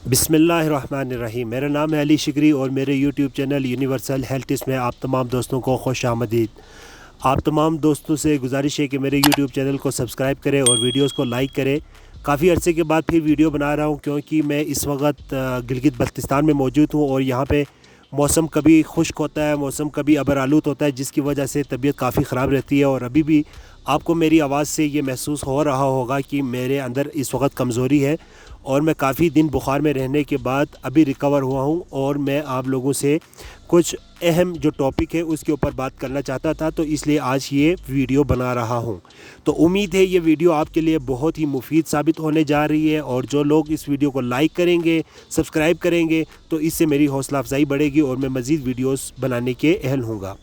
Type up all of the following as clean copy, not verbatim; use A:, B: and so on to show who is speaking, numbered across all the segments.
A: بسم اللہ الرحمن الرحیم۔ میرا نام ہے علی شکری اور میرے YouTube channel universal health tips میں آپ تمام دوستوں کو خوش آمدید۔ آپ تمام دوستوں سے گزارش ہے کہ میرے یوٹیوب چینل کو سبسکرائب کریں اور ویڈیوز کو لائک کریں۔ کافی عرصے کے بعد پھر ویڈیو بنا رہا ہوں کیونکہ میں اس وقت گلگت بلتستان میں موجود ہوں اور یہاں پہ موسم کبھی خشک ہوتا ہے، موسم کبھی ابر آلود ہوتا ہے، جس کی وجہ سے طبیعت کافی خراب رہتی ہے۔ اور ابھی بھی آپ کو میری آواز سے یہ محسوس ہو رہا ہوگا کہ میرے اندر اس وقت کمزوری ہے اور میں کافی دن بخار میں رہنے کے بعد ابھی ریکور ہوا ہوں اور میں آپ لوگوں سے کچھ اہم جو ٹاپک ہے اس کے اوپر بات کرنا چاہتا تھا، تو اس لیے آج یہ ویڈیو بنا رہا ہوں۔ تو امید ہے یہ ویڈیو آپ کے لیے بہت ہی مفید ثابت ہونے جا رہی ہے، اور جو لوگ اس ویڈیو کو لائک کریں گے، سبسکرائب کریں گے، تو اس سے میری حوصلہ افزائی بڑھے گی اور میں مزید ویڈیوز بنانے کے اہل ہوں گا۔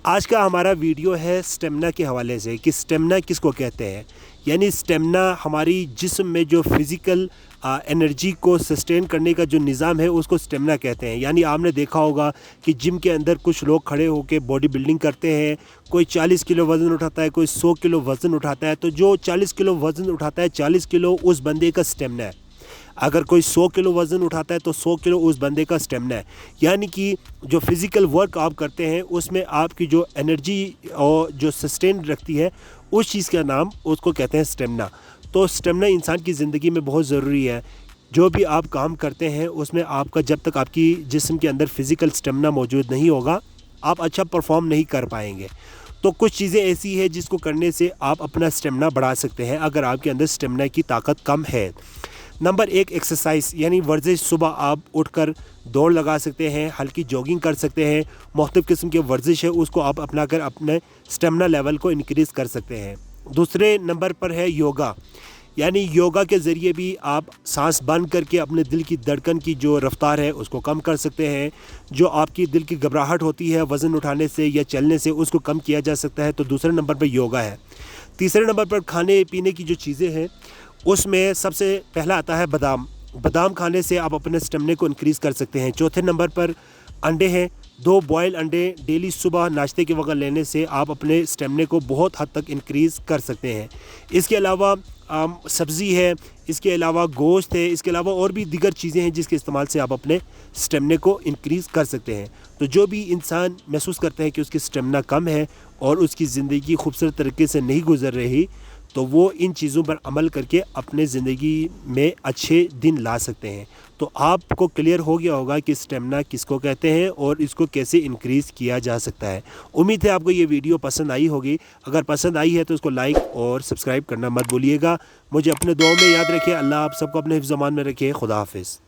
A: آج کا ہمارا ویڈیو ہے سٹیمنا کے حوالے سے کہ سٹیمنا کس کو کہتے ہیں۔ یعنی سٹیمنا ہماری جسم میں جو فزیکل انرجی کو سسٹین کرنے کا جو نظام ہے اس کو سٹیمنا کہتے ہیں۔ یعنی آپ نے دیکھا ہوگا کہ جم کے اندر کچھ لوگ کھڑے ہو کے باڈی بلڈنگ کرتے ہیں، کوئی 40 کلو وزن اٹھاتا ہے، کوئی 100 کلو وزن اٹھاتا ہے، تو جو 40 کلو وزن اٹھاتا ہے 40 کلو اس بندے کا سٹیمنا ہے۔ اگر کوئی 100 کلو وزن اٹھاتا ہے تو 100 کلو اس بندے کا سٹیمنا ہے۔ یعنی کہ جو فزیکل ورک آپ کرتے ہیں اس میں آپ کی جو انرجی اور جو سسٹین رکھتی ہے اس چیز کا نام اس کو کہتے ہیں سٹیمنا۔ تو سٹیمنا انسان کی زندگی میں بہت ضروری ہے۔ جو بھی آپ کام کرتے ہیں اس میں آپ کا جب تک آپ کی جسم کے اندر فزیکل سٹیمنا موجود نہیں ہوگا آپ اچھا پرفارم نہیں کر پائیں گے۔ تو کچھ چیزیں ایسی ہیں جس کو کرنے سے آپ اپنا سٹیمنا بڑھا سکتے ہیں اگر آپ کے اندر سٹیمنا کی طاقت کم ہے۔ نمبر 1 ایکسرسائز، یعنی ورزش۔ صبح آپ اٹھ کر دوڑ لگا سکتے ہیں، ہلکی جوگنگ کر سکتے ہیں، مختلف قسم کی ورزش ہے اس کو آپ اپنا کر اپنے سٹیمنا لیول کو انکریز کر سکتے ہیں۔ دوسرے نمبر پر ہے یوگا۔ یعنی یوگا کے ذریعے بھی آپ سانس بند کر کے اپنے دل کی دھڑکن کی جو رفتار ہے اس کو کم کر سکتے ہیں۔ جو آپ کی دل کی گھبراہٹ ہوتی ہے وزن اٹھانے سے یا چلنے سے اس کو کم کیا جا سکتا ہے، تو دوسرے نمبر پر یوگا ہے۔ تیسرے نمبر پر کھانے پینے کی جو چیزیں ہیں اس میں سب سے پہلا آتا ہے بادام۔ بادام کھانے سے آپ اپنے سٹیمنے کو انکریز کر سکتے ہیں۔ چوتھے نمبر پر انڈے ہیں۔ 2 بوائل انڈے ڈیلی صبح ناشتے کے وقت لینے سے آپ اپنے سٹیمنے کو بہت حد تک انکریز کر سکتے ہیں۔ اس کے علاوہ سبزی ہے، اس کے علاوہ گوشت ہے، اس کے علاوہ اور بھی دیگر چیزیں ہیں جس کے استعمال سے آپ اپنے سٹیمنے کو انکریز کر سکتے ہیں۔ تو جو بھی انسان محسوس کرتے ہیں کہ اس کی سٹیمنا کم ہے اور اس کی زندگی خوبصورت طریقے سے نہیں گزر رہی، تو وہ ان چیزوں پر عمل کر کے اپنے زندگی میں اچھے دن لا سکتے ہیں۔ تو آپ کو کلیئر ہو گیا ہوگا کہ سٹیمنا کس کو کہتے ہیں اور اس کو کیسے انکریز کیا جا سکتا ہے۔ امید ہے آپ کو یہ ویڈیو پسند آئی ہوگی۔ اگر پسند آئی ہے تو اس کو لائک اور سبسکرائب کرنا مت بھولیے گا۔ مجھے اپنے دعاؤں میں یاد رکھیں۔ اللہ آپ سب کو اپنے حفظ و امان میں رکھے۔ خدا حافظ۔